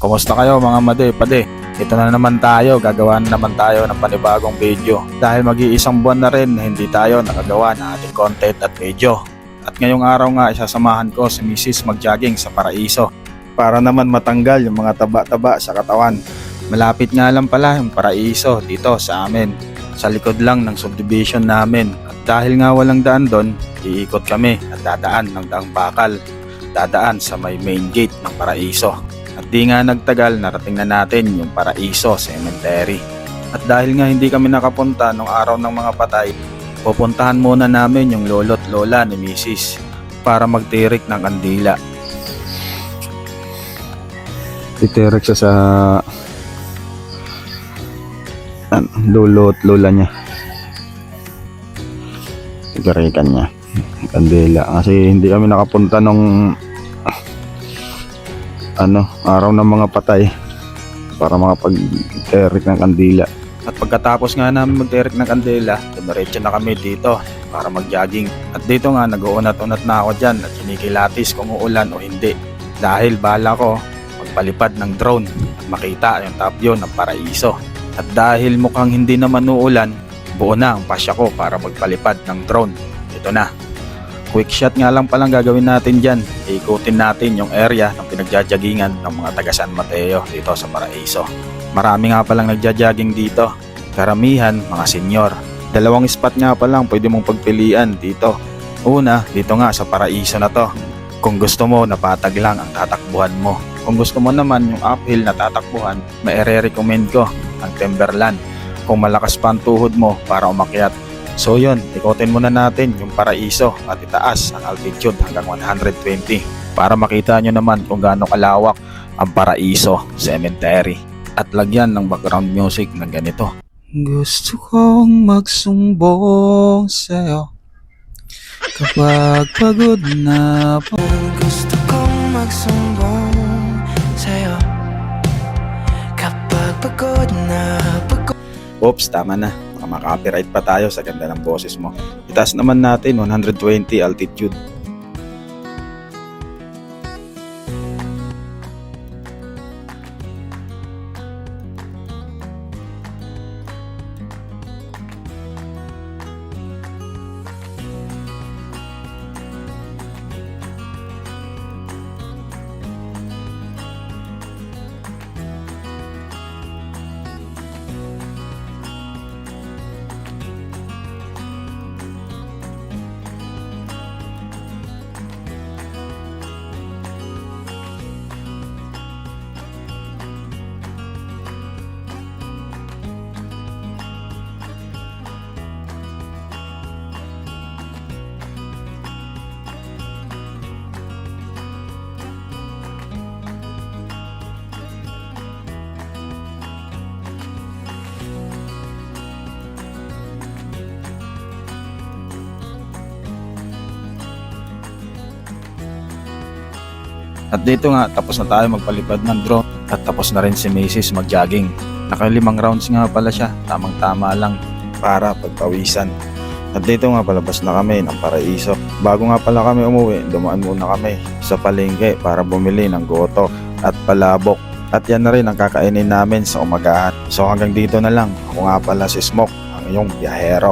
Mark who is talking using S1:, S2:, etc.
S1: Kumusta kayo mga made, pade? Ito na naman tayo, gagawa na naman tayo ng panibagong video. Dahil mag-iisang buwan na rin na hindi tayo nakagawa ng ating content at video. At ngayong araw nga isasamahan ko si Mrs. mag-jogging sa Paraiso para naman matanggal yung mga taba-taba sa katawan. Malapit nga lang pala yung Paraiso dito sa amin. Sa likod lang ng subdivision namin. At dahil nga walang daan doon, iikot kami at dadaan ng Daang Bakal. Dadaan sa may main gate ng Paraiso. At di nga nagtagal, narating na natin yung Paraiso Cemetery. At dahil nga hindi kami nakapunta nung araw ng mga patay, pupuntahan muna namin yung lolo't lola ni Mrs. para magtirik ng kandila. Titirik siya sa lolo't lola niya. Titirikan niya kandila kasi hindi kami nakapunta nung araw ng mga patay para makapag-terik ng kandila. At pagkatapos nga namin mag-terik ng kandila, dumiretso na kami dito para mag-jogging. At dito nga nag-uunat-unat na ako dyan at kinikilatis kung uulan o hindi. Dahil bala ko magpalipad ng drone at makita yung top view ng Paraiso. At dahil mukhang hindi naman uulan, buo na ang pasya ko para magpalipad ng drone. Ito na. Quick shot nga lang palang gagawin natin dyan. Ikutin natin yung area ng pinagjajagingan ng mga taga San Mateo dito sa Paraiso. Marami nga palang nagjajogging dito. Karamihan mga senyor. 2 spot nga palang pwede mong pagpilian dito. Una, dito nga sa Paraiso na to. Kung gusto mo, napatag lang ang tatakbuhan mo. Kung gusto mo naman yung uphill na tatakbuhan, maire-recommend ko ang Timberland. Kung malakas pa ang tuhod mo para umakyat. So yun, ikotin muna natin yung Paraiso at itaas ang altitude hanggang 120 para makita nyo naman kung gaano kalawak ang Paraiso Cemetery. At lagyan ng background music na ganito. Gusto kong magsumbong sa'yo kapag pagod na po.
S2: Gusto kong magsumbong sa'yo kapag pagod na pagod.
S1: Oops, tama na. Maka-copyright pa tayo sa ganda ng boses mo. Itaas naman natin 120 altitude. At dito nga, tapos na tayo magpalipad ng drone at tapos na rin si Mrs. mag-jogging. Naka 5 rounds nga pala siya, tamang-tama lang para pagpawisan. At dito nga palabas na kami ng Paraiso. Bago nga pala kami umuwi, dumaan muna kami sa palengke para bumili ng goto at palabok. At yan na rin ang kakainin namin sa umagahan. So hanggang dito na lang, ako nga pala si Smoke, ang iyong biyahero.